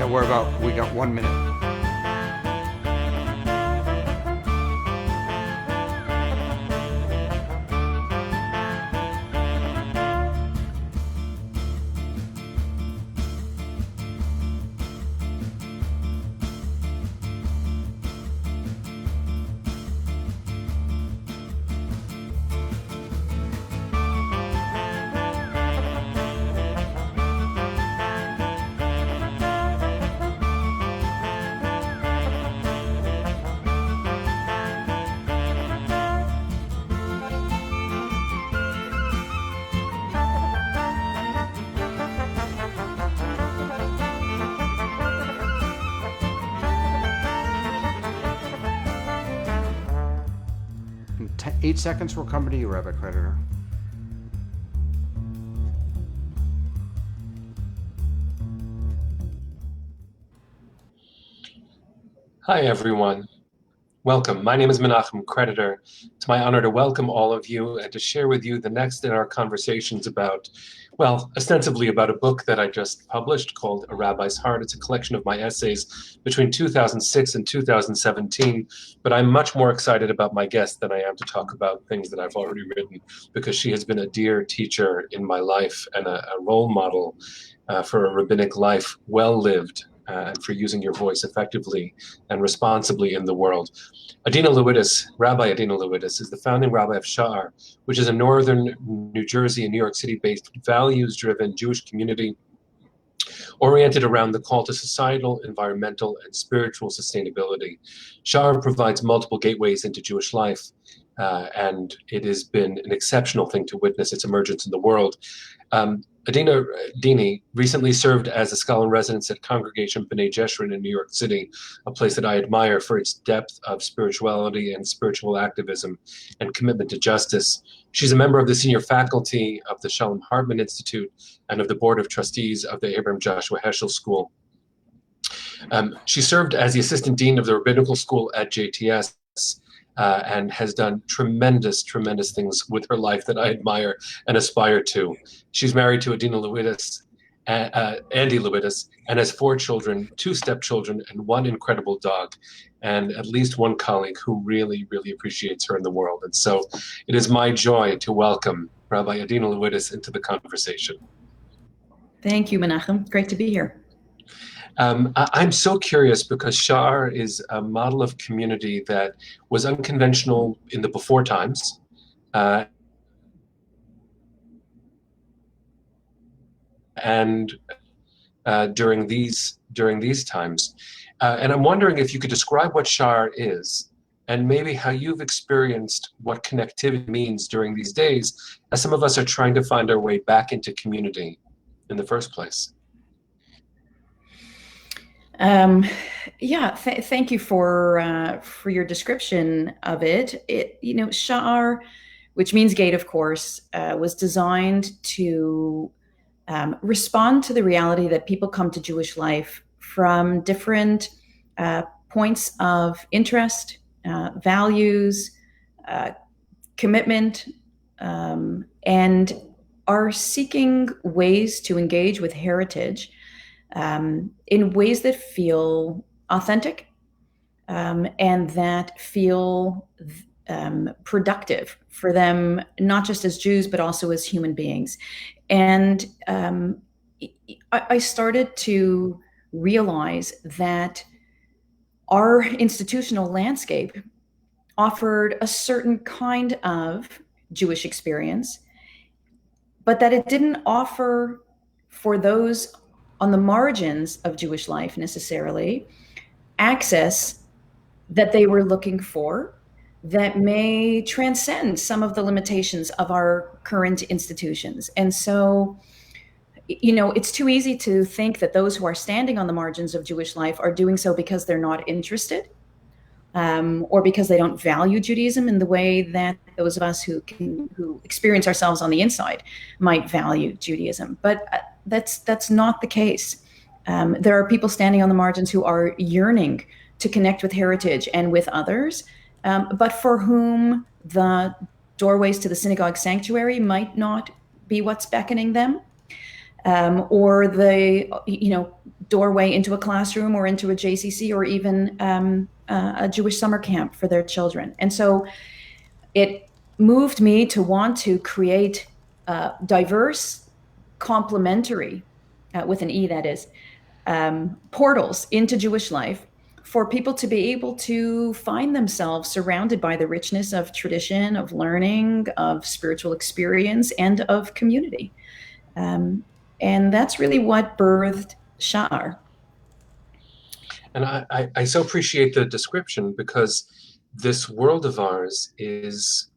we got 1 minute. In 8 seconds, we'll come to you, Rabbi Creditor. Hi, everyone. Welcome. My name is Menachem Creditor. It's my honor to welcome all of you and to share with you the next in our conversations about, well, ostensibly about a book that I just published called A Rabbi's Heart. It's a collection of my essays between 2006 and 2017, but I'm much more excited about my guest than I am to talk about things that I've already written, because she has been a dear teacher in my life and a role model for a rabbinic life well lived. And for using your voice effectively and responsibly in the world. Adina Lewittes, Rabbi Adina Lewittes, is the founding rabbi of Sha'ar, which is a northern New Jersey and New York City-based values-driven Jewish community oriented around the call to societal, environmental, and spiritual sustainability. Sha'ar provides multiple gateways into Jewish life, and it has been an exceptional thing to witness its emergence in the world. Adina Dini recently served as a scholar-in-residence at Congregation B'nai Jeshurun in New York City, a place that I admire for its depth of spirituality and spiritual activism and commitment to justice. She's a member of the senior faculty of the Shalom Hartman Institute and of the Board of Trustees of the Abraham Joshua Heschel School. She served as the Assistant Dean of the Rabbinical School at JTS, and has done tremendous things with her life that I admire and aspire to. She's married to Adina Lewittes, Andy Lewittes, and has 4 children, 2 stepchildren, and 1 incredible dog, and at least 1 colleague who really appreciates her in the world. And so it is my joy to welcome Rabbi Adina Lewittes into the conversation. Thank you, Menachem. Great to be here. I'm so curious because Sha'ar is a model of community that was unconventional in the before times, and during these times. And I'm wondering if you could describe what Sha'ar is, and maybe how you've experienced what connectivity means during these days, as some of us are trying to find our way back into community in the first place. Thank you for your description of it. Sha'ar, which means gate, of course, was designed to respond to the reality that people come to Jewish life from different points of interest, values, commitment, and are seeking ways to engage with heritage in ways that feel authentic and that feel productive for them, not just as Jews, but also as human beings. And I started to realize that our institutional landscape offered a certain kind of Jewish experience, but that it didn't offer for those on the margins of Jewish life necessarily access that they were looking for that may transcend some of the limitations of our current institutions. And so, it's too easy to think that those who are standing on the margins of Jewish life are doing so because they're not interested, or because they don't value Judaism in the way that those of us who experience ourselves on the inside might value Judaism. But that's not the case. There are people standing on the margins who are yearning to connect with heritage and with others, but for whom the doorways to the synagogue sanctuary might not be what's beckoning them, or the doorway into a classroom or into a JCC or even a Jewish summer camp for their children. And so it moved me to want to create diverse, complementary, with an E that is, portals into Jewish life for people to be able to find themselves surrounded by the richness of tradition, of learning, of spiritual experience, and of community. And that's really what birthed Sha'ar. And I so appreciate the description, because this world of ours is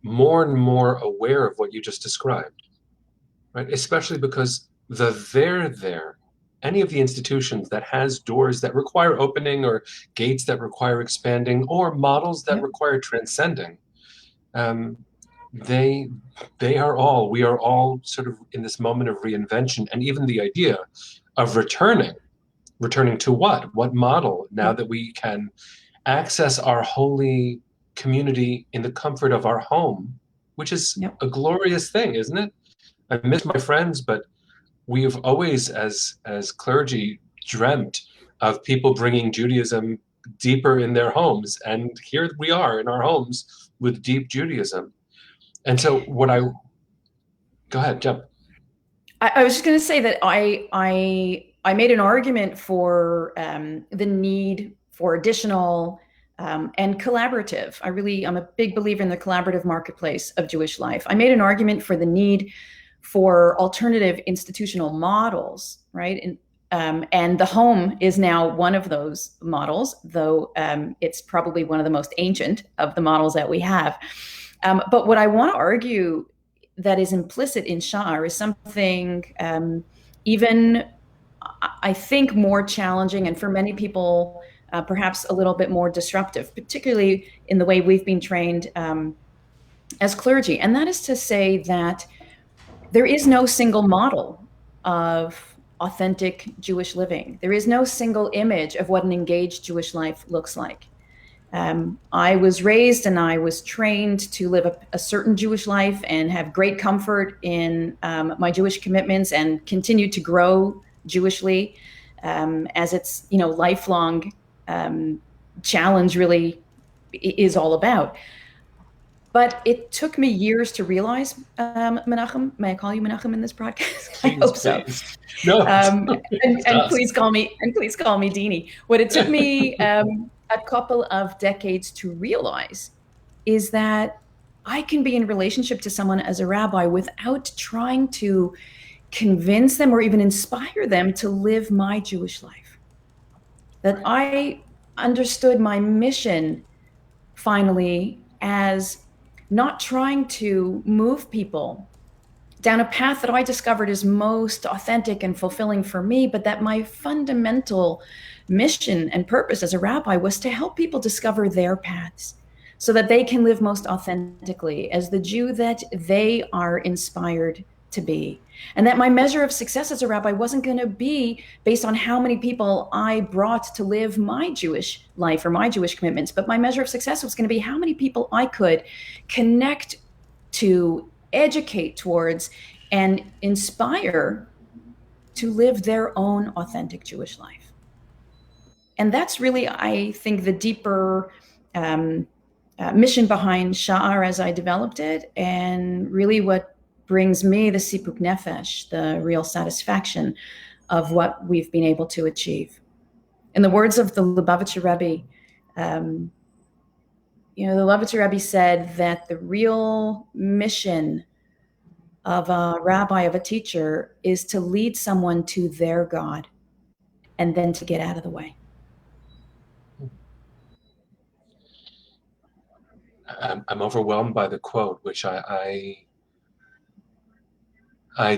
more and more aware of what you just described, right? Especially because any of the institutions that has doors that require opening, or gates that require expanding, or models that require transcending, we are all sort of in this moment of reinvention. And even the idea of returning to what model, now that we can access our holy community in the comfort of our home, which is a glorious thing, isn't it? I miss my friends, but we've always, as clergy, dreamt of people bringing Judaism deeper in their homes. And here we are in our homes with deep Judaism. And so go ahead, jump. I was just going to say that I made an argument for the need for additional and collaborative. I'm a big believer in the collaborative marketplace of Jewish life. I made an argument for the need for alternative institutional models, right? And the home is now one of those models, though it's probably one of the most ancient of the models that we have. But what I want to argue that is implicit in Sha'ar is something even, I think, more challenging, and for many people, perhaps a little bit more disruptive, particularly in the way we've been trained as clergy. And that is to say that there is no single model of authentic Jewish living. There is no single image of what an engaged Jewish life looks like. I was raised and I was trained to live a certain Jewish life and have great comfort in my Jewish commitments and continue to grow Jewishly as its lifelong challenge really is all about. But it took me years to realize, Menachem, may I call you Menachem in this broadcast? Please, I hope so. Please. No, and please call me Dini. What it took me a couple of decades to realize is that I can be in relationship to someone as a rabbi without trying to convince them or even inspire them to live my Jewish life. That I understood my mission finally as not trying to move people down a path that I discovered is most authentic and fulfilling for me, but that my fundamental mission and purpose as a rabbi was to help people discover their paths so that they can live most authentically as the Jew that they are inspired to be. And that my measure of success as a rabbi wasn't going to be based on how many people I brought to live my Jewish life or my Jewish commitments, but my measure of success was going to be how many people I could connect to, educate towards, and inspire to live their own authentic Jewish life. And that's really, I think, the deeper mission behind Sha'ar as I developed it, and really what brings me the sipuk nefesh, the real satisfaction of what we've been able to achieve. In the words of the Lubavitcher Rebbe, the Lubavitcher Rebbe said that the real mission of a rabbi, of a teacher, is to lead someone to their God and then to get out of the way. I'm overwhelmed by the quote, which I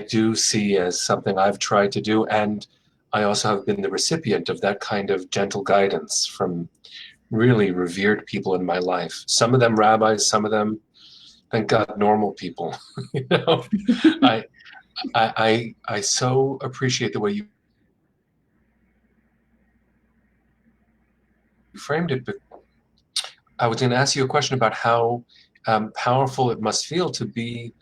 do see as something I've tried to do, and I also have been the recipient of that kind of gentle guidance from really revered people in my life. Some of them rabbis, some of them, thank God, normal people. I so appreciate the way you framed it. But I was going to ask you a question about how powerful it must feel to be,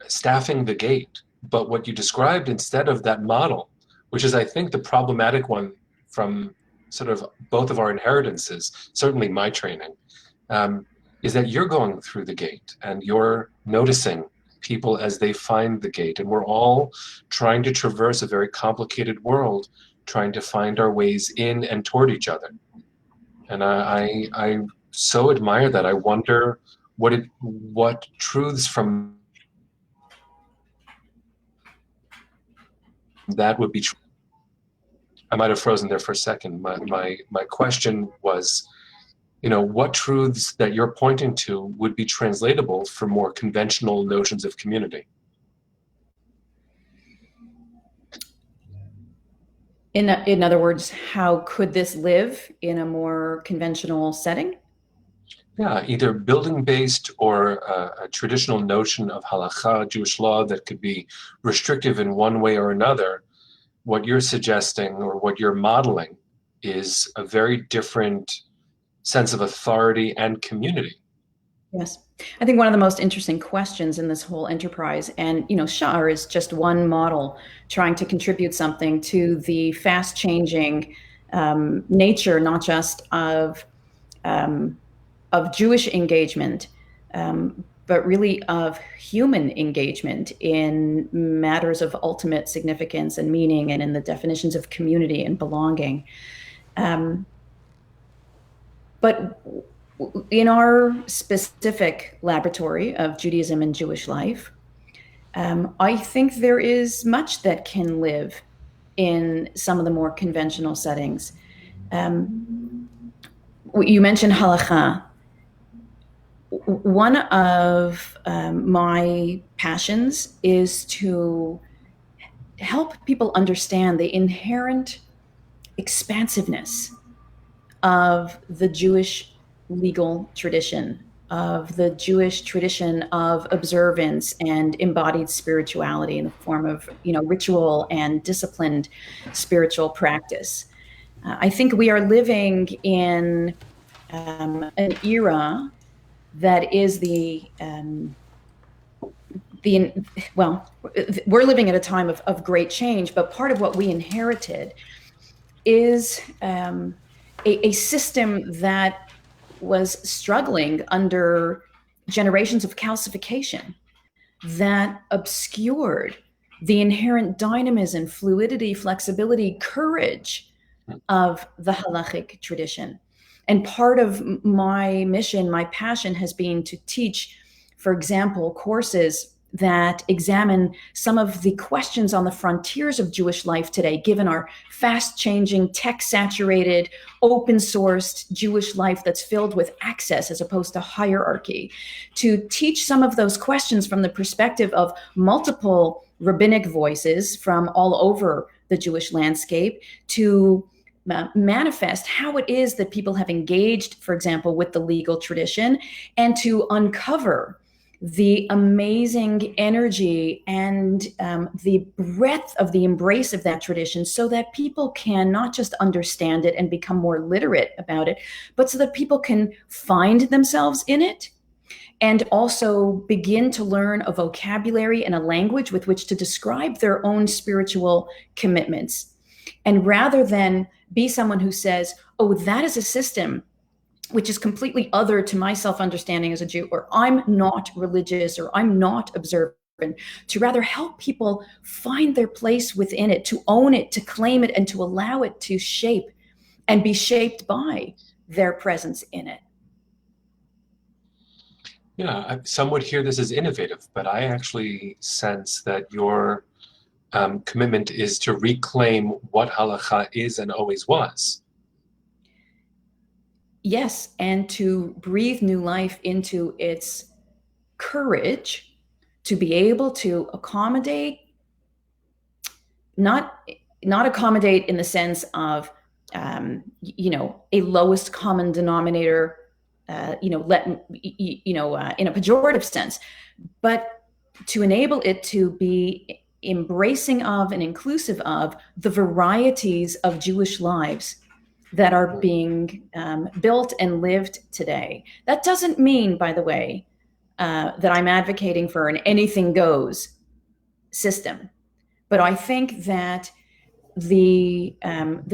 staffing the gate. But what you described instead of that model which is, I think, the problematic one from sort of both of our inheritances, certainly my training, is that you're going through the gate and you're noticing people as they find the gate. And we're all trying to traverse a very complicated world, trying to find our ways in and toward each other. And I so admire that. I wonder what truths from that would be true. I might have frozen there for a second. My question was, what truths that you're pointing to would be translatable for more conventional notions of community? In other words, how could this live in a more conventional setting? Yeah, either building-based or a traditional notion of halakha, Jewish law, that could be restrictive in one way or another. What you're suggesting or what you're modeling is a very different sense of authority and community. Yes. I think one of the most interesting questions in this whole enterprise, and Sha'ar is just one model trying to contribute something to the fast-changing nature, not just of Jewish engagement, but really of human engagement in matters of ultimate significance and meaning, and in the definitions of community and belonging. But in our specific laboratory of Judaism and Jewish life, I think there is much that can live in some of the more conventional settings. You mentioned halakha. One of my passions is to help people understand the inherent expansiveness of the Jewish legal tradition, of the Jewish tradition of observance and embodied spirituality in the form of, ritual and disciplined spiritual practice. I think we are living in an era that is we're living at a time of great change, but part of what we inherited is a system that was struggling under generations of calcification that obscured the inherent dynamism, fluidity, flexibility, courage of the halachic tradition. And part of my mission, my passion, has been to teach, for example, courses that examine some of the questions on the frontiers of Jewish life today, given our fast-changing, tech-saturated, open-sourced Jewish life that's filled with access as opposed to hierarchy, to teach some of those questions from the perspective of multiple rabbinic voices from all over the Jewish landscape, to manifest how it is that people have engaged, for example, with the legal tradition, and to uncover the amazing energy and the breadth of the embrace of that tradition, so that people can not just understand it and become more literate about it, but so that people can find themselves in it and also begin to learn a vocabulary and a language with which to describe their own spiritual commitments. And rather than be someone who says, oh, that is a system which is completely other to my self-understanding as a Jew, or I'm not religious, or I'm not observant, to rather help people find their place within it, to own it, to claim it, and to allow it to shape and be shaped by their presence in it. Yeah, some would hear this as innovative, but I actually sense that your commitment is to reclaim what halakha is and always was. Yes, and to breathe new life into its courage to be able to accommodate, not accommodate in the sense of, a lowest common denominator, in a pejorative sense, but to enable it to be embracing of and inclusive of the varieties of Jewish lives that are being built and lived today. That doesn't mean, by the way, that I'm advocating for an anything goes system. But I think that the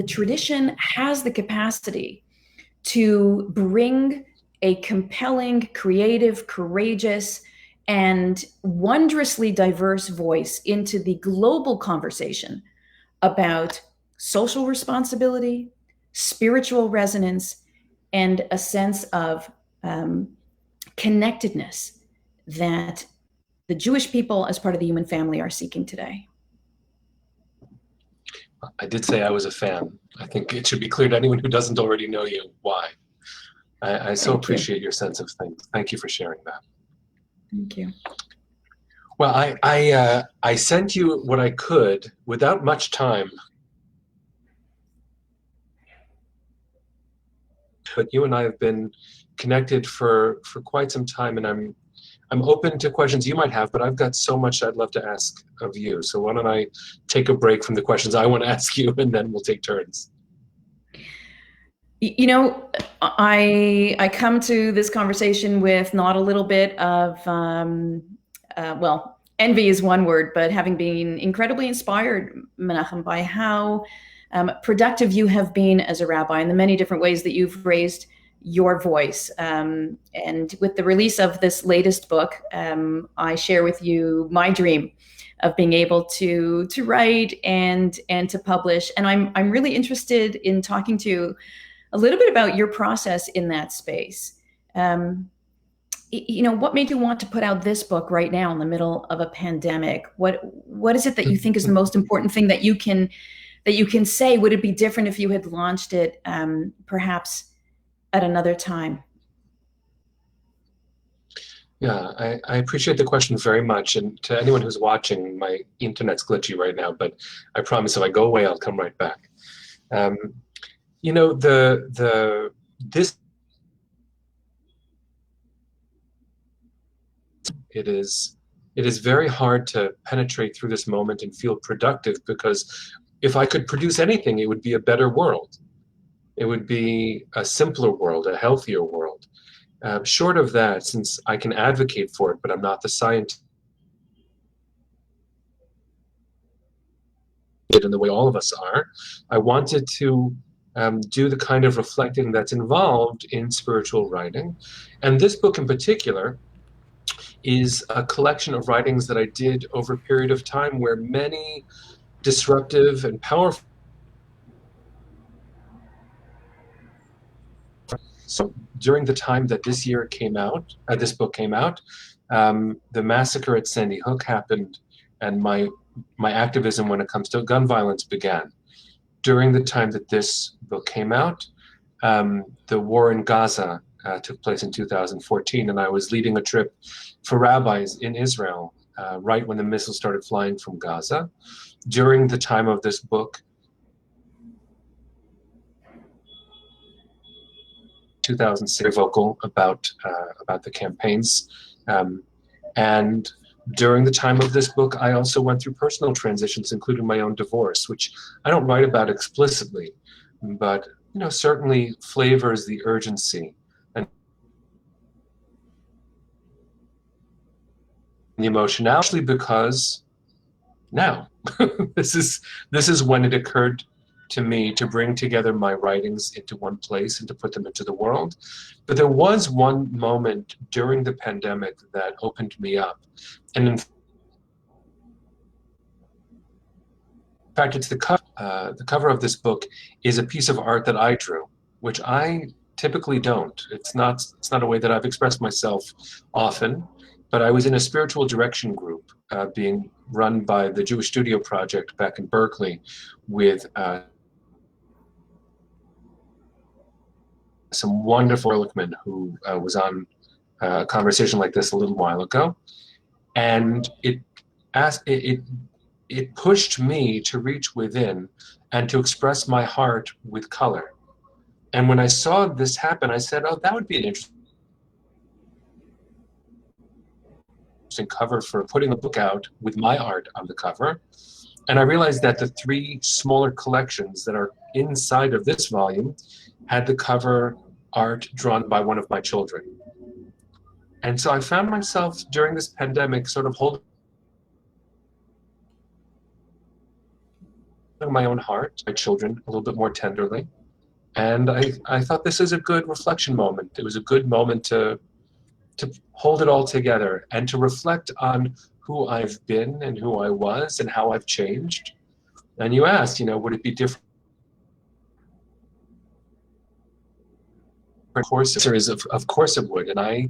tradition has the capacity to bring a compelling, creative, courageous, and wondrously diverse voice into the global conversation about social responsibility, spiritual resonance, and a sense of connectedness that the Jewish people as part of the human family are seeking today. I did say I was a fan. I think it should be clear to anyone who doesn't already know you why. I so appreciate your sense of things. Thank you for sharing that. Thank you. Well, I sent you what I could without much time. But you and I have been connected for quite some time, and I'm open to questions you might have, but I've got so much I'd love to ask of you. So why don't I take a break from the questions I want to ask you, and then we'll take turns. You know, I come to this conversation with not a little bit of, well, envy is one word, but having been incredibly inspired, Menachem, by how productive you have been as a rabbi and the many different ways that you've raised your voice. And with the release of this latest book, I share with you my dream of being able to write and to publish. And I'm really interested in talking to you a little bit about your process in that space. You know, what made you want to put out this book right now in the middle of a pandemic? What is it that you think is the most important thing that you can say? Would it be different if you had launched it perhaps at another time? Yeah, I appreciate the question very much. And to anyone who's watching, my internet's glitchy right now, but I promise if I go away, I'll come right back. You know, it is very hard to penetrate through this moment and feel productive, because if I could produce anything, it would be a better world. It would be a simpler world, a healthier world. Short of that, since I can advocate for it, but I'm not the scientist in the way all of us are, I wanted to do the kind of reflecting that's involved in spiritual writing. And this book in particular is a collection of writings that I did over a period of time where many disruptive and powerful. So during the time that this book came out, the massacre at Sandy Hook happened, and my activism when it comes to gun violence began. During the time that this book came out, the war in Gaza took place in 2014, and I was leading a trip for rabbis in Israel right when the missiles started flying from Gaza. During the time of this book, 2006, vocal about the campaigns, and during the time of this book, I also went through personal transitions, including my own divorce, which I don't write about explicitly, but you know, certainly flavors the urgency and the emotionality, because now this is when it occurred to me to bring together my writings into one place and to put them into the world. But there was one moment during the pandemic that opened me up. And in fact, it's the cover of this book is a piece of art that I drew, which I typically don't. It's not a way that I've expressed myself often, but I was in a spiritual direction group being run by the Jewish Studio Project back in Berkeley with some wonderful workmen who was on a conversation like this a little while ago. And it pushed me to reach within and to express my heart with color. And when I saw this happen, I said, oh, that would be an interesting cover for putting a book out with my art on the cover. And I realized that the three smaller collections that are inside of this volume had the cover art drawn by one of my children. And so I found myself during this pandemic sort of holding my own heart, my children, a little bit more tenderly. And I thought this is a good reflection moment. It was a good moment to hold it all together and to reflect on who I've been and who I was and how I've changed. And you asked, would it be different? Of course, the answer is of course it would. And I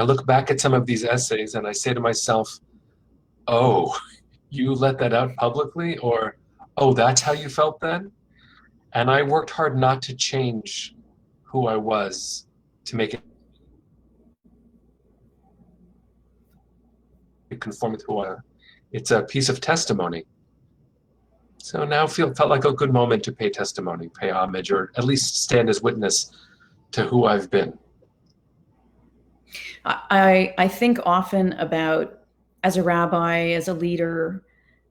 look back at some of these essays and I say to myself, oh, you let that out publicly? Or, oh, that's how you felt then? And I worked hard not to change who I was to make it conform with who I am. It's a piece of testimony. So now felt like a good moment to pay testimony, pay homage, or at least stand as witness to who I've been. I think often about, as a rabbi, as a leader,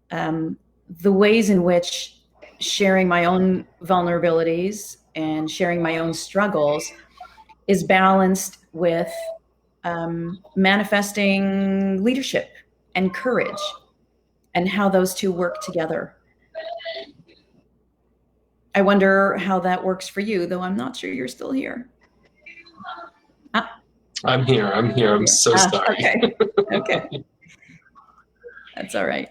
the ways in which sharing my own vulnerabilities and sharing my own struggles is balanced with manifesting leadership and courage, and how those two work together. I wonder how that works for you, though I'm not sure you're still here. I'm here. I'm so sorry. Okay. That's all right.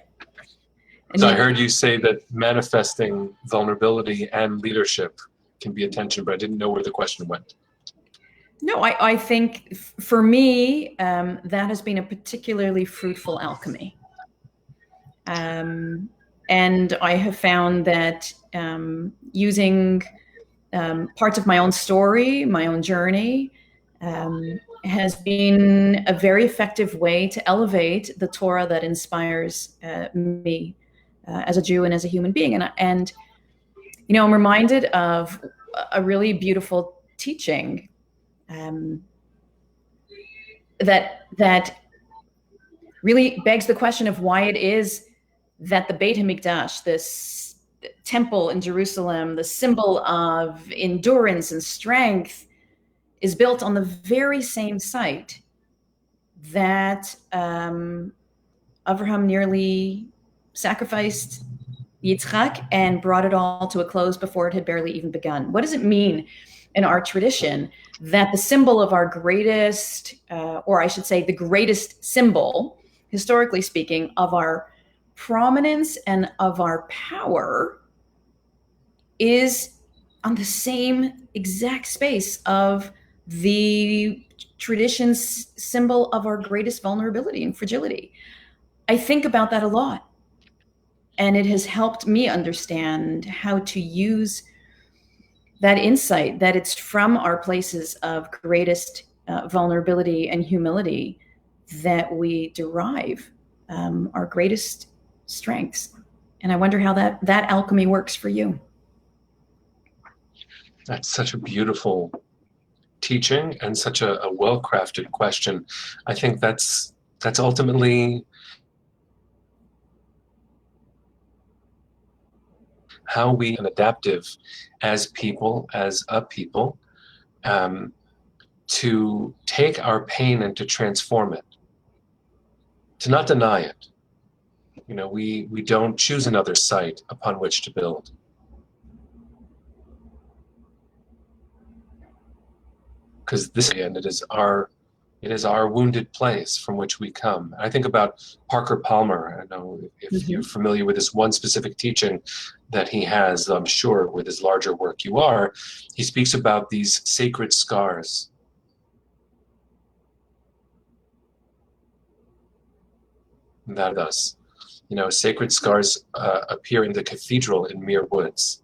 And so I heard you say that manifesting vulnerability and leadership can be a tension, but I didn't know where the question went. No, I think for me, that has been a particularly fruitful alchemy. And I have found that using parts of my own story, my own journey, has been a very effective way to elevate the Torah that inspires me as a Jew and as a human being. And I'm reminded of a really beautiful teaching that really begs the question of why it is that the Beit HaMikdash, this temple in Jerusalem, the symbol of endurance and strength, is built on the very same site that Avraham nearly sacrificed Yitzchak and brought it all to a close before it had barely even begun. What does it mean in our tradition that the symbol of our greatest, or I should say the greatest symbol, historically speaking, of our prominence and of our power is on the same exact space of the tradition's symbol of our greatest vulnerability and fragility? I think about that a lot, and it has helped me understand how to use that insight, that it's from our places of greatest vulnerability and humility that we derive our greatest strengths. And I wonder how that alchemy works for you. That's such a beautiful teaching and such a well-crafted question. I think that's ultimately how we are adaptive as people, as a people, to take our pain and to transform it, to not deny it. We don't choose another site upon which to build. Because this, and it is our wounded place from which we come. I think about Parker Palmer. I know if you're familiar with this one specific teaching that he has, I'm sure with his larger work you are, he speaks about these sacred scars. That does. Sacred scars appear in the cathedral in Meyer Woods.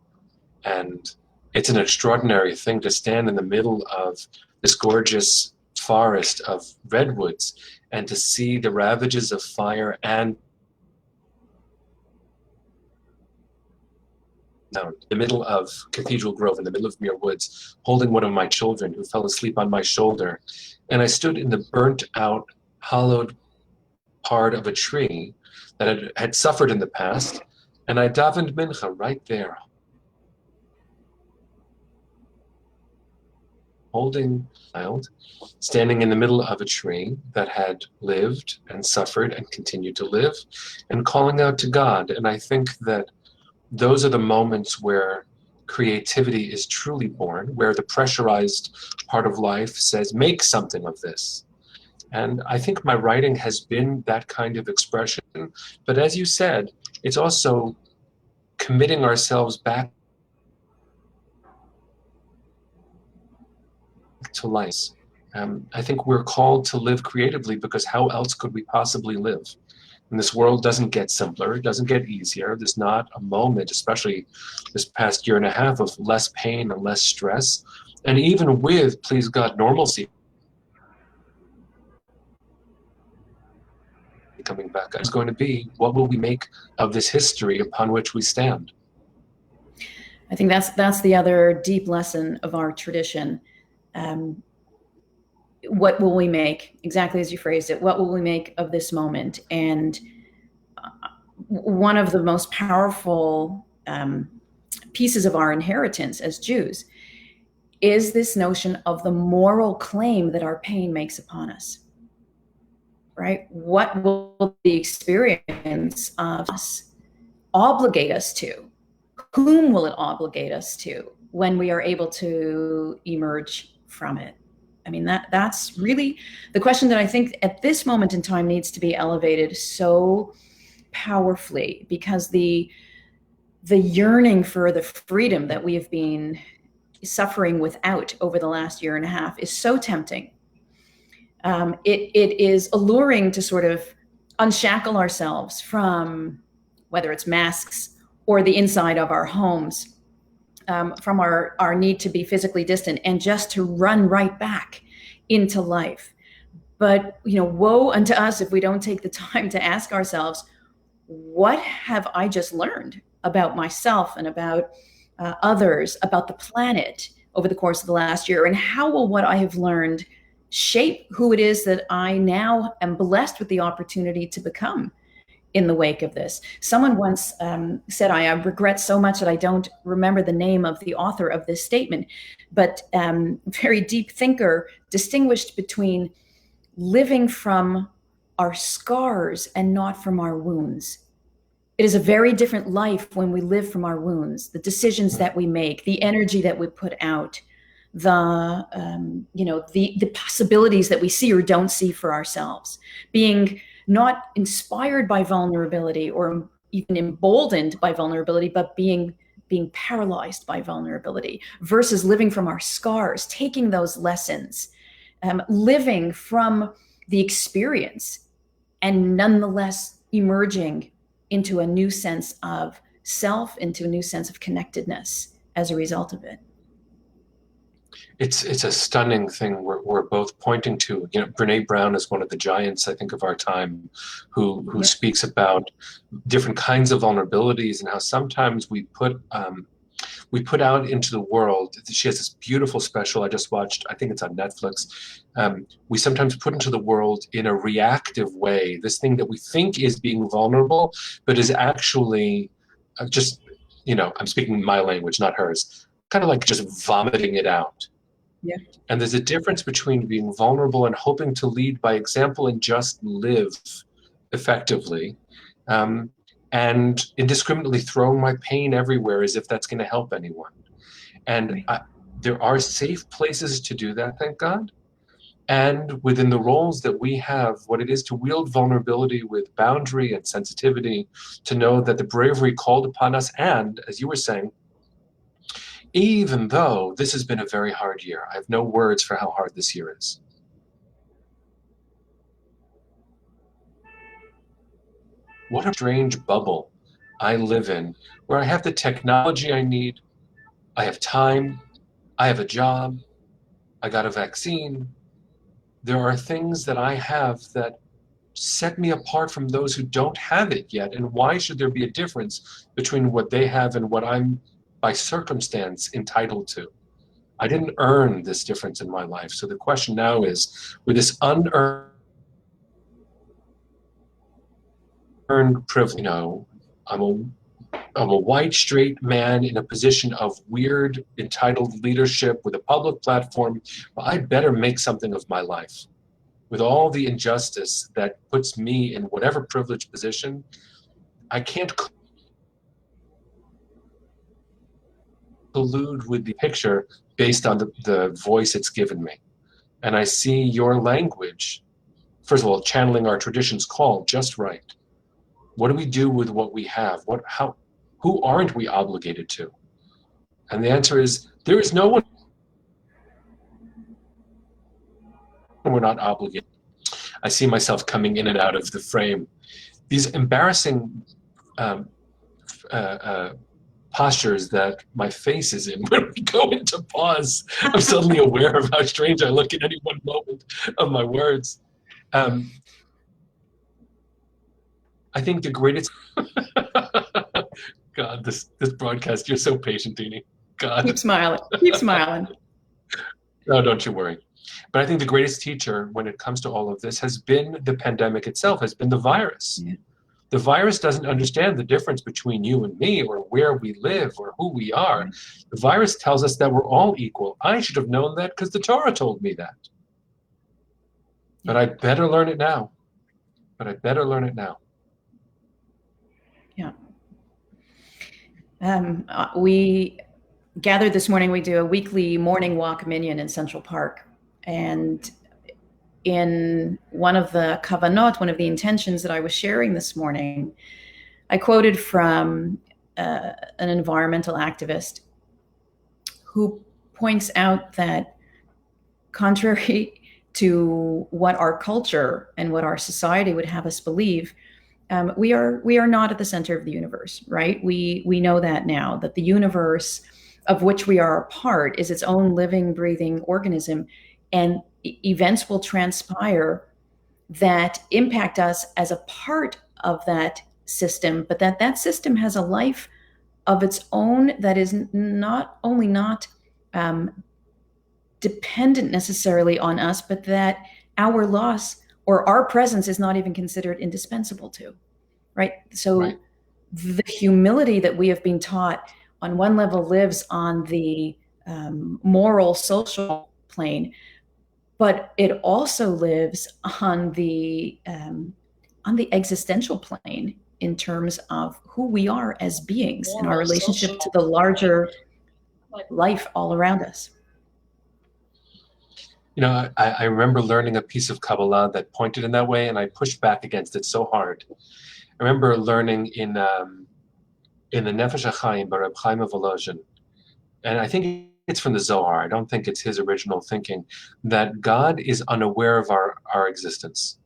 And it's an extraordinary thing to stand in the middle of this gorgeous forest of redwoods and to see the ravages of fire and in the middle of Cathedral Grove, in the middle of Meyer Woods, holding one of my children who fell asleep on my shoulder. And I stood in the burnt out, hollowed part of a tree that had suffered in the past, and I davened mincha right there, holding a child, standing in the middle of a tree that had lived and suffered and continued to live, and calling out to God. And I think that those are the moments where creativity is truly born, where the pressurized part of life says, make something of this. And I think my writing has been that kind of expression. But as you said, it's also committing ourselves back to life. I think we're called to live creatively because how else could we possibly live? And this world doesn't get simpler, it doesn't get easier. There's not a moment, especially this past year and a half, of less pain and less stress. And even with, please God, normalcy coming back, it's going to be, what will we make of this history upon which we stand? I think that's the other deep lesson of our tradition. What will we make, exactly as you phrased it, what will we make of this moment? And one of the most powerful pieces of our inheritance as Jews is this notion of the moral claim that our pain makes upon us, right? What will the experience of us obligate us to? Whom will it obligate us to when we are able to emerge from it? I mean, that's really the question that I think at this moment in time needs to be elevated so powerfully, because the yearning for the freedom that we have been suffering without over the last year and a half is so tempting. It is alluring to sort of unshackle ourselves from, whether it's masks or the inside of our homes, from our need to be physically distant, and just to run right back into life. But, woe unto us if we don't take the time to ask ourselves, what have I just learned about myself and about others, about the planet over the course of the last year? And how will what I have learned shape who it is that I now am blessed with the opportunity to become in the wake of this? Someone once said, I regret so much that I don't remember the name of the author of this statement, but very deep thinker distinguished between living from our scars and not from our wounds. It is a very different life when we live from our wounds, the decisions that we make, the energy that we put out, the possibilities that we see or don't see for ourselves, being not inspired by vulnerability or even emboldened by vulnerability, but being paralyzed by vulnerability, versus living from our scars, taking those lessons, living from the experience, and nonetheless emerging into a new sense of self, into a new sense of connectedness as a result of it. It's a stunning thing we're both pointing to. Brene Brown is one of the giants, I think, of our time, who speaks about different kinds of vulnerabilities and how sometimes we put out into the world. She has this beautiful special I just watched. I think it's on Netflix. We sometimes put into the world in a reactive way this thing that we think is being vulnerable, but is actually just, I'm speaking my language, not hers, kind of like just vomiting it out. Yeah. And there's a difference between being vulnerable and hoping to lead by example and just live effectively, and indiscriminately throwing my pain everywhere as if that's going to help anyone. And there are safe places to do that, thank God. And within the roles that we have, what it is to wield vulnerability with boundary and sensitivity, to know that the bravery called upon us, and, as you were saying, even though this has been a very hard year, I have no words for how hard this year is. What a strange bubble I live in, where I have the technology I need, I have time, I have a job, I got a vaccine. There are things that I have that set me apart from those who don't have it yet. And why should there be a difference between what they have and what I'm, by circumstance, entitled to? I didn't earn this difference in my life. So the question now is, with this unearned privilege, I'm a white, straight man in a position of weird, entitled leadership with a public platform. Well, I better make something of my life. With all the injustice that puts me in whatever privileged position, I can't collude with the picture based on the voice it's given me. And I see your language, first of all, channeling our tradition's call just right. What do we do with what we have? Who aren't we obligated to? And the answer is, there is no one we're not obligated. I see myself coming in and out of the frame. These embarrassing postures that my face is in when we go into pause. I'm suddenly aware of how strange I look at any one moment of my words. I think the greatest... God, this broadcast, you're so patient, Dini. God. Keep smiling. Keep smiling. No, don't you worry. But I think the greatest teacher when it comes to all of this has been the pandemic itself, has been the virus. Yeah. The virus doesn't understand the difference between you and me or where we live or who we are. The virus tells us that we're all equal. I should have known that because the Torah told me that. But I better learn it now. Yeah. We gathered this morning. We do a weekly morning walk minyan in Central Park. And in one of the kavanot, one of the intentions that I was sharing this morning, I quoted from an environmental activist who points out that contrary to what our culture and what our society would have us believe, we are not at the center of the universe, right? We know that now, that the universe of which we are a part is its own living, breathing organism, and events will transpire that impact us as a part of that system, but that system has a life of its own that is not only not dependent necessarily on us, but that our loss or our presence is not even considered indispensable to, right? So right. The humility that we have been taught on one level lives on the moral, social plane, but it also lives on the existential plane in terms of who we are as beings and our relationship to the larger life all around us. You know, I remember learning a piece of Kabbalah that pointed in that way, and I pushed back against it so hard. I remember learning in the Nefesh HaChaim by Reb Chaim Volozhin, and I think it's from the Zohar. I don't think it's his original thinking, that God is unaware of our existence.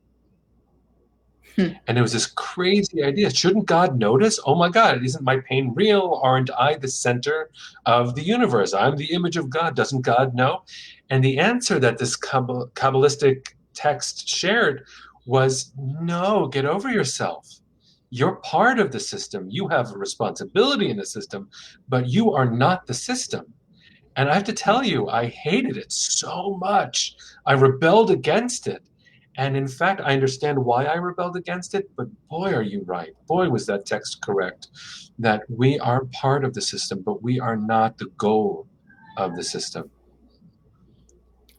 And it was this crazy idea. Shouldn't God notice? Oh my God, isn't my pain real? Aren't I the center of the universe? I'm the image of God. Doesn't God know? And the answer that this Kabbalistic text shared was, no, get over yourself. You're part of the system. You have a responsibility in the system, but you are not the system. And I have to tell you, I hated it so much. I rebelled against it. And in fact, I understand why I rebelled against it, but boy, are you right. Boy, was that text correct, that we are part of the system, but we are not the goal of the system.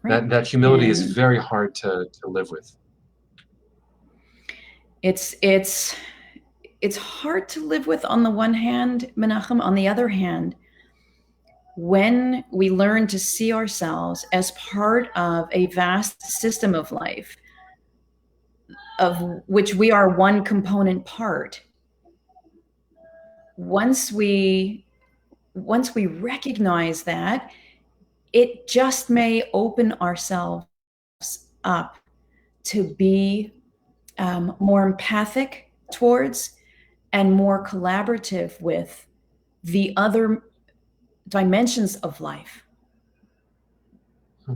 Right. That humility is very hard to live with. It's hard to live with on the one hand, Menachem. On the other hand, when we learn to see ourselves as part of a vast system of life, of which we are one component part, once we recognize that, it just may open ourselves up to be more empathic towards and more collaborative with the other dimensions of life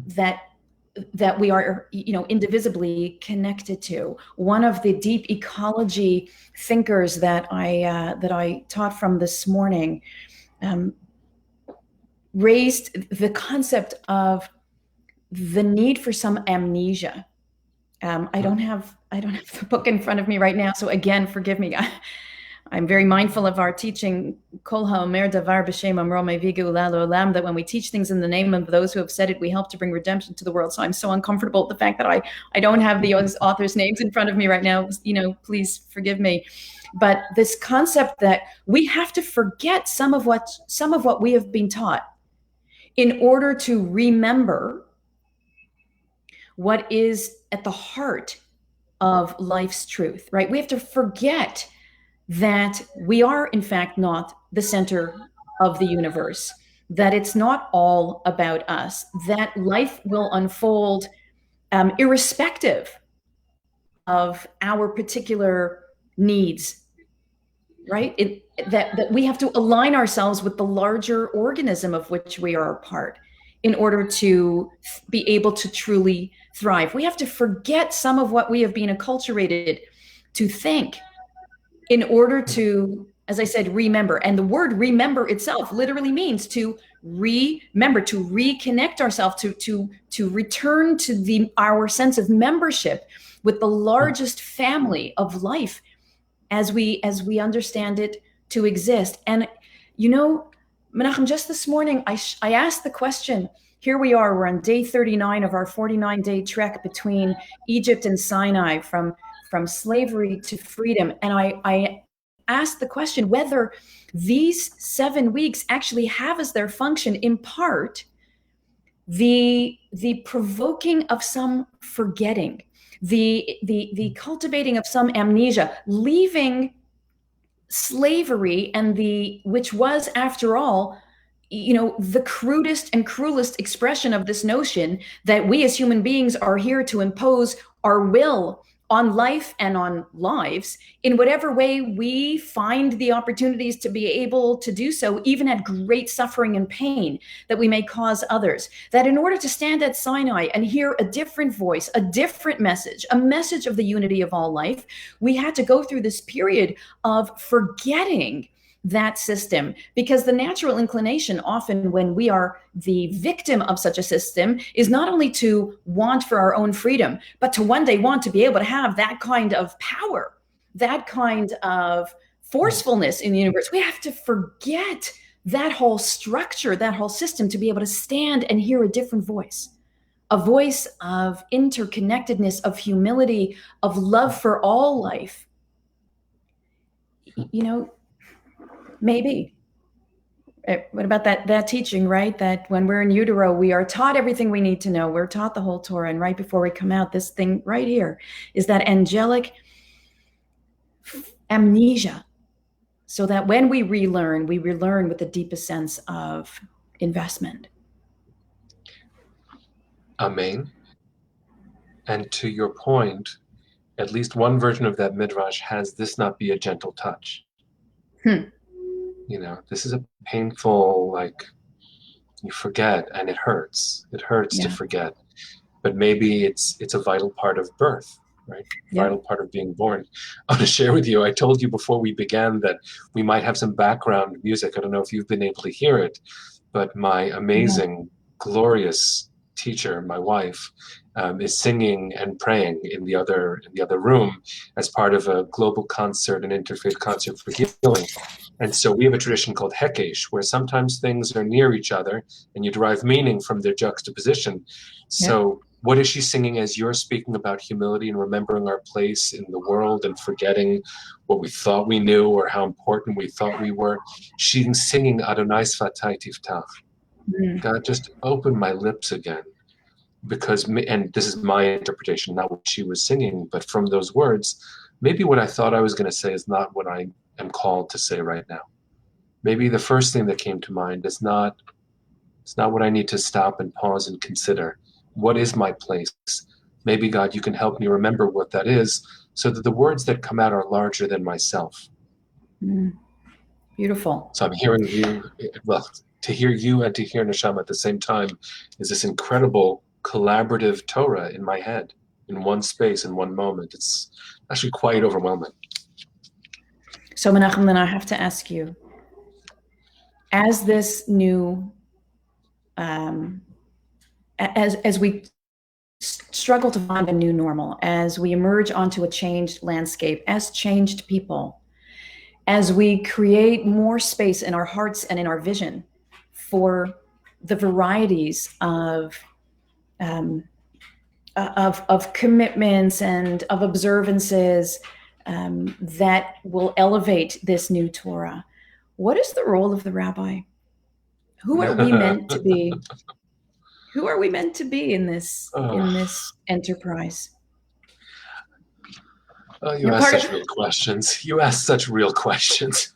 that we are, indivisibly connected to. One of the deep ecology thinkers that I taught from this morning raised the concept of the need for some amnesia. I don't have the book in front of me right now, so again, forgive me. I'm very mindful of our teaching, Kol ha'omer davar b'shem amro mevigu l'olam, that when we teach things in the name of those who have said it, we help to bring redemption to the world. So I'm so uncomfortable with the fact that I don't have the authors' names in front of me right now. Please forgive me. But this concept that we have to forget some of what we have been taught in order to remember what is at the heart of life's truth, right? We have to forget that we are, in fact, not the center of the universe, that it's not all about us, that life will unfold irrespective of our particular needs, right? That we have to align ourselves with the larger organism of which we are a part in order to be able to truly thrive. We have to forget some of what we have been acculturated to think in order to, as I said, remember. And the word remember itself literally means to remember, to reconnect ourselves, to return to our sense of membership with the largest family of life as we understand it to exist. And Menachem, just this morning, I asked the question. Here we are, we're on day 39 of our 49-day trek between Egypt and Sinai, from slavery to freedom. And I asked the question whether these 7 weeks actually have as their function, in part, the provoking of some forgetting, the cultivating of some amnesia, leaving slavery and which was, after all, the crudest and cruelest expression of this notion that we as human beings are here to impose our will on life and on lives in whatever way we find the opportunities to be able to do so, even at great suffering and pain that we may cause others. That in order to stand at Sinai and hear a different voice, a different message, a message of the unity of all life, we had to go through this period of forgetting that system, because the natural inclination often when we are the victim of such a system is not only to want for our own freedom, but to one day want to be able to have that kind of power, that kind of forcefulness in the universe. We have to forget that whole structure, that whole system, to be able to stand and hear a different voice, a voice of interconnectedness, of humility, of love for all life. Maybe. What about that teaching, right? That when we're in utero, we are taught everything we need to know. We're taught the whole Torah. And right before we come out, this thing right here is that angelic amnesia. So that when we relearn with the deepest sense of investment. Amen. And to your point, at least one version of that midrash has this not be a gentle touch. This is a painful, you forget, and it hurts. It hurts to forget. But maybe it's a vital part of birth, right? Vital part of being born. I want to share with you, I told you before we began that we might have some background music. I don't know if you've been able to hear it, but my amazing, glorious teacher, my wife, is singing and praying in the other room as part of a global concert, an interfaith concert for healing. And so we have a tradition called Hekesh, where sometimes things are near each other and you derive meaning from their juxtaposition. So what is she singing as you're speaking about humility and remembering our place in the world and forgetting what we thought we knew or how important we thought we were? She's singing Adonai Sfatai Tiftach. God, just open my lips again. And this is my interpretation, not what she was singing, but from those words, maybe what I thought I was going to say is not what I am called to say right now. Maybe the first thing that came to mind is not what I need to stop and pause and consider. What is my place? Maybe, God, you can help me remember what that is so that the words that come out are larger than myself. Beautiful. So I'm hearing you, to hear you and to hear Neshama at the same time is this incredible collaborative Torah in my head, in one space, in one moment. It's actually quite overwhelming. So Menachem, then I have to ask you, as this new, as we struggle to find a new normal, as we emerge onto a changed landscape, as changed people, as we create more space in our hearts and in our vision for the varieties of commitments and of observances that will elevate this new Torah. What is the role of the rabbi? Who are we meant to be? Who are we meant to be in this enterprise? Oh, you ask such real questions. You ask such real questions.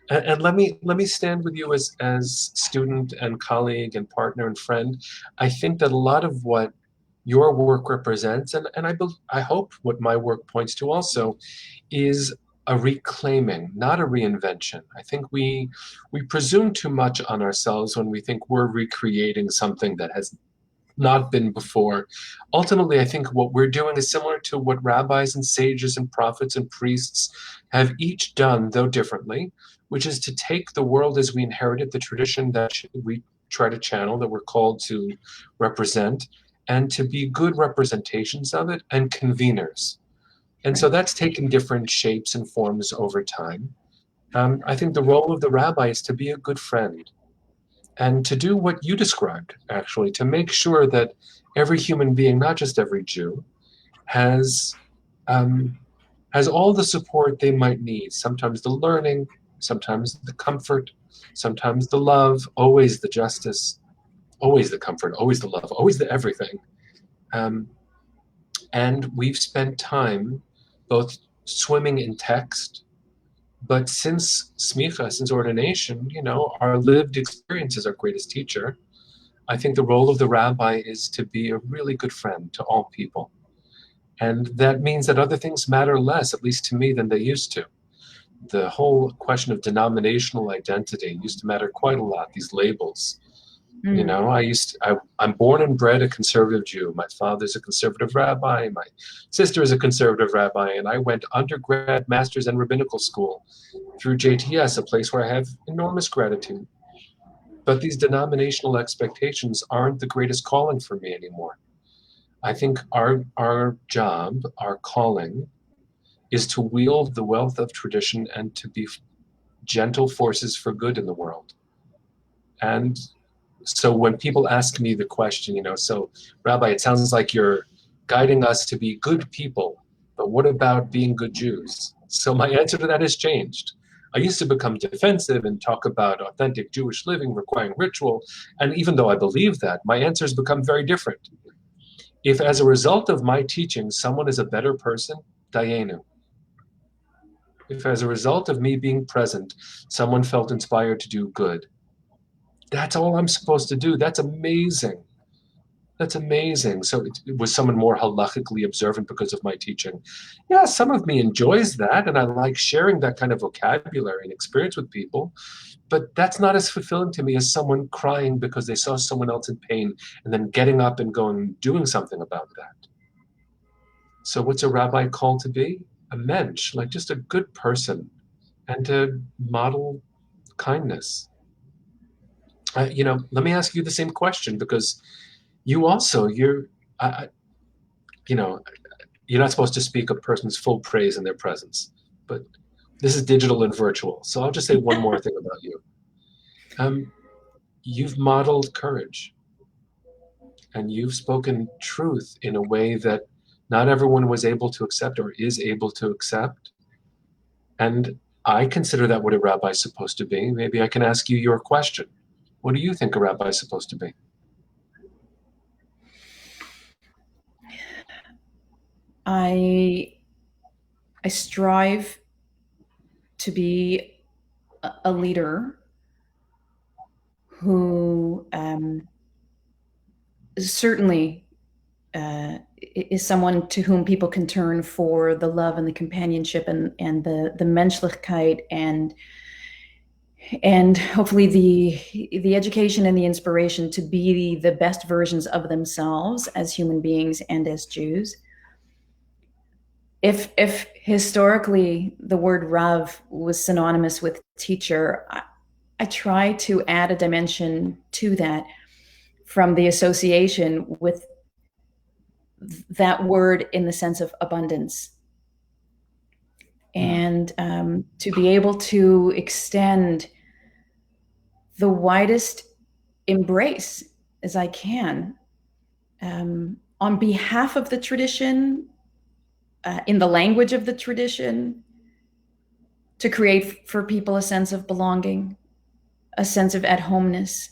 And let me stand with you as student and colleague and partner and friend. I think that a lot of what your work represents, and I hope what my work points to also, is a reclaiming, not a reinvention. I think we presume too much on ourselves when we think we're recreating something that has not been before. Ultimately, I think what we're doing is similar to what rabbis and sages and prophets and priests have each done, though differently, which is to take the world as we inherited, the tradition that we try to channel, that we're called to represent, and to be good representations of it and conveners. And so that's taken different shapes and forms over time. I think the role of the rabbi is to be a good friend and to do what you described, actually, to make sure that every human being, not just every Jew, has all the support they might need. Sometimes the learning, sometimes the comfort, sometimes the love, always the justice, always the comfort, always the love, always the everything. And we've spent time both swimming in text, but since smicha, since ordination, our lived experience is our greatest teacher. I think the role of the rabbi is to be a really good friend to all people. And that means that other things matter less, at least to me, than they used to. The whole question of denominational identity used to matter quite a lot, these labels. I'm born and bred a conservative Jew. My father's a conservative rabbi. My sister is a conservative rabbi. And I went undergrad, master's, and rabbinical school through JTS, a place where I have enormous gratitude. But these denominational expectations aren't the greatest calling for me anymore. I think our job, our calling, is to wield the wealth of tradition and to be gentle forces for good in the world. And so when people ask me the question, so Rabbi, it sounds like you're guiding us to be good people, but what about being good Jews? So my answer to that has changed. I used to become defensive and talk about authentic Jewish living requiring ritual. And even though I believe that, my answer has become very different. If as a result of my teaching, someone is a better person, dayenu. If as a result of me being present, someone felt inspired to do good, that's all I'm supposed to do. That's amazing. That's amazing. So was someone more halachically observant because of my teaching? Yeah, some of me enjoys that, and I like sharing that kind of vocabulary and experience with people, but that's not as fulfilling to me as someone crying because they saw someone else in pain and then getting up and going, doing something about that. So what's a rabbi called to be? A mensch, like just a good person, and to model kindness. Let me ask you the same question, because you also, you're not supposed to speak a person's full praise in their presence, but this is digital and virtual. So I'll just say one more thing about you. You've modeled courage, and you've spoken truth in a way that not everyone was able to accept or is able to accept. And I consider that what a rabbi is supposed to be. Maybe I can ask you your question. What do you think a rabbi is supposed to be? I strive to be a leader who certainly is someone to whom people can turn for the love and the companionship and the menschlichkeit and hopefully the education and the inspiration to be the best versions of themselves as human beings and as Jews. If historically the word Rav was synonymous with teacher, I try to add a dimension to that from the association with that word in the sense of abundance. and to be able to extend the widest embrace as I can on behalf of the tradition, in the language of the tradition, to create for people a sense of belonging, a sense of at-homeness,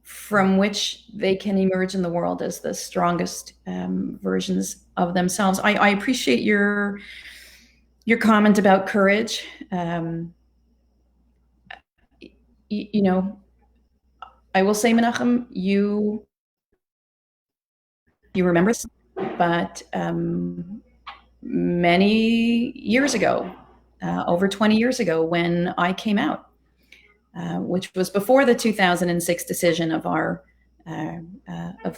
from which they can emerge in the world as the strongest versions of themselves. I appreciate your comment about courage. You know, I will say, Menachem, you remember this, but many years ago, over 20 years ago, when I came out, which was before the 2006 decision of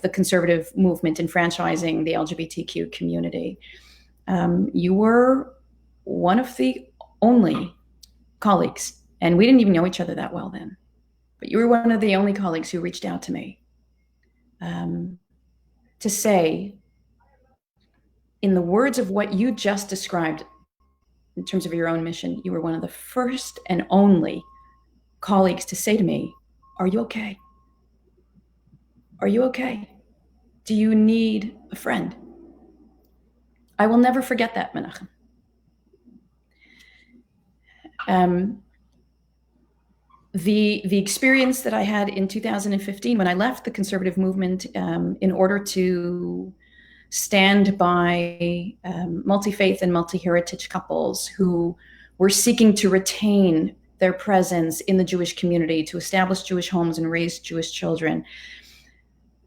the conservative movement enfranchising the LGBTQ community, you were one of the only colleagues, and we didn't even know each other that well then, but you were one of the only colleagues who reached out to me to say, in the words of what you just described in terms of your own mission, you were one of the first and only colleagues to say to me, "Are you okay? Are you okay? Do you need a friend?" I will never forget that, Menachem. The experience that I had in 2015 when I left the conservative movement in order to stand by multi-faith and multi-heritage couples who were seeking to retain their presence in the Jewish community, to establish Jewish homes and raise Jewish children.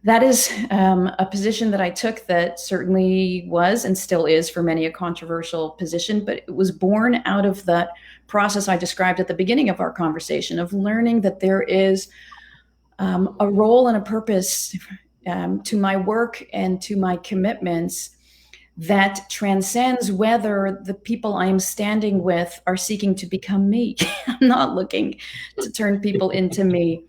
That is a position that I took that certainly was and still is for many a controversial position, but it was born out of that process I described at the beginning of our conversation of learning that there is a role and a purpose to my work and to my commitments that transcends whether the people I'm standing with are seeking to become me. I'm not looking to turn people into me,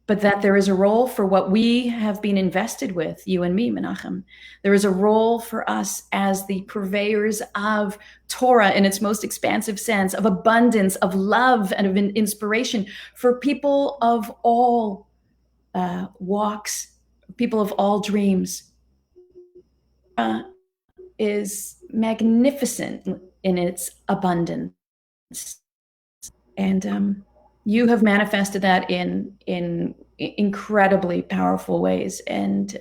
but that there is a role for what we have been invested with, you and me, Menachem. There is a role for us as the purveyors of Torah in its most expansive sense, of abundance, of love, and of inspiration for people of all walks, people of all dreams. Is magnificent in its abundance. And you have manifested that in incredibly powerful ways. And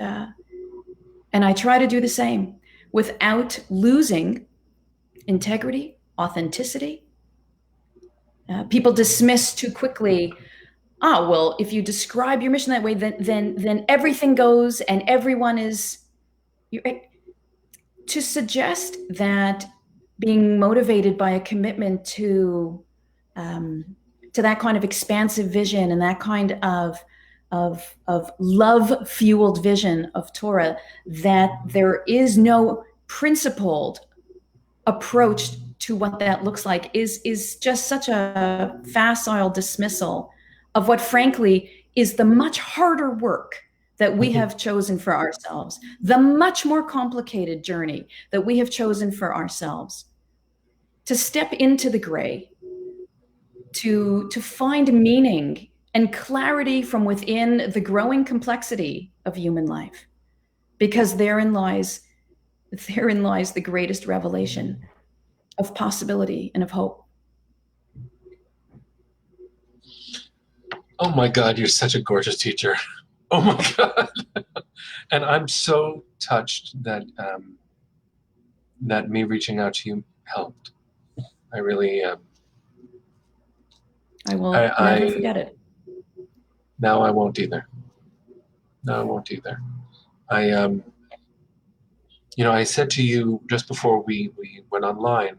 I try to do the same without losing integrity, authenticity. People dismiss too quickly, well, if you describe your mission that way, then everything goes and everyone is. To suggest that being motivated by a commitment to that kind of expansive vision and that kind of love-fueled vision of Torah, that there is no principled approach to what that looks like is just such a facile dismissal of what, frankly, is the much harder work that we have chosen for ourselves, the much more complicated journey that we have chosen for ourselves, to step into the gray, to find meaning and clarity from within the growing complexity of human life, because therein lies the greatest revelation of possibility and of hope. Oh my God, you're such a gorgeous teacher. Oh my God. And I'm so touched that that me reaching out to you helped. I really I will never forget it. Now I won't either. No, I won't either. I said to you just before we went online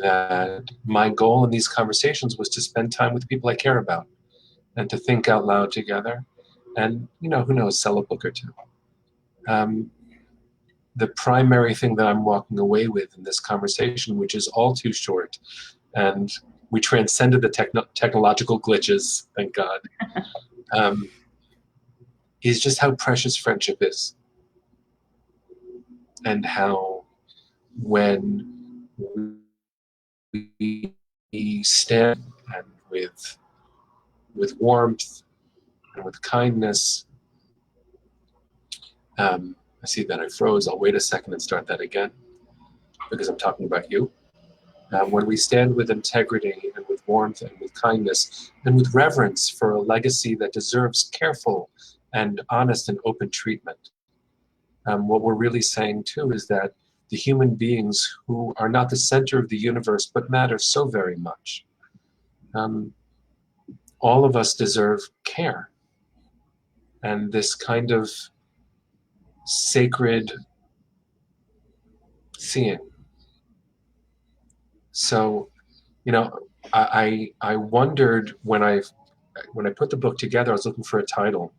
that my goal in these conversations was to spend time with people I care about and to think out loud together, and who knows, sell a book or two. The primary thing that I'm walking away with in this conversation, which is all too short, and we transcended the technological glitches, thank God, is just how precious friendship is, and how when we stand and with warmth and with kindness. I see that I froze. I'll wait a second and start that again because I'm talking about you. When we stand with integrity and with warmth and with kindness and with reverence for a legacy that deserves careful and honest and open treatment. What we're really saying too is that the human beings who are not the center of the universe but matter so very much, all of us deserve care and this kind of sacred seeing. So, you know, I wondered when I put the book together, I was looking for a title.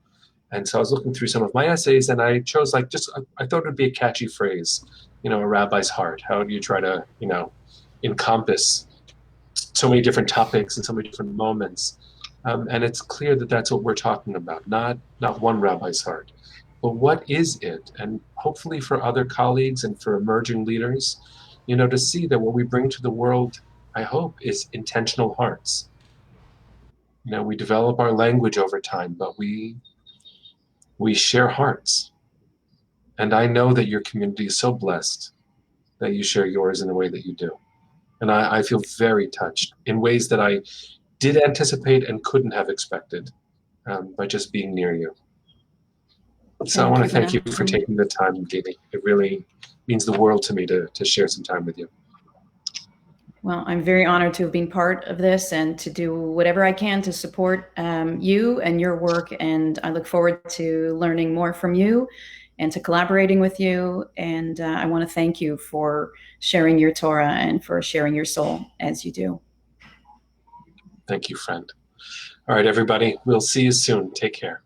And so I was looking through some of my essays and I chose I thought it would be a catchy phrase, you know, a rabbi's heart. How do you try to, you know, encompass so many different topics and so many different moments? And it's clear that that's what we're talking about, not one rabbi's heart. But what is it? And hopefully for other colleagues and for emerging leaders, you know, to see that what we bring to the world, I hope, is intentional hearts. You know, we develop our language over time, but we share hearts. And I know that your community is so blessed that you share yours in the way that you do. And I feel very touched in ways that I did anticipate and couldn't have expected by just being near you. So I want to thank you for taking the time, Gini. It really means the world to me to share some time with you. Well, I'm very honored to have been part of this and to do whatever I can to support you and your work. And I look forward to learning more from you and to collaborating with you. And I want to thank you for sharing your Torah and for sharing your soul as you do. Thank you, friend. All right, everybody. We'll see you soon. Take care.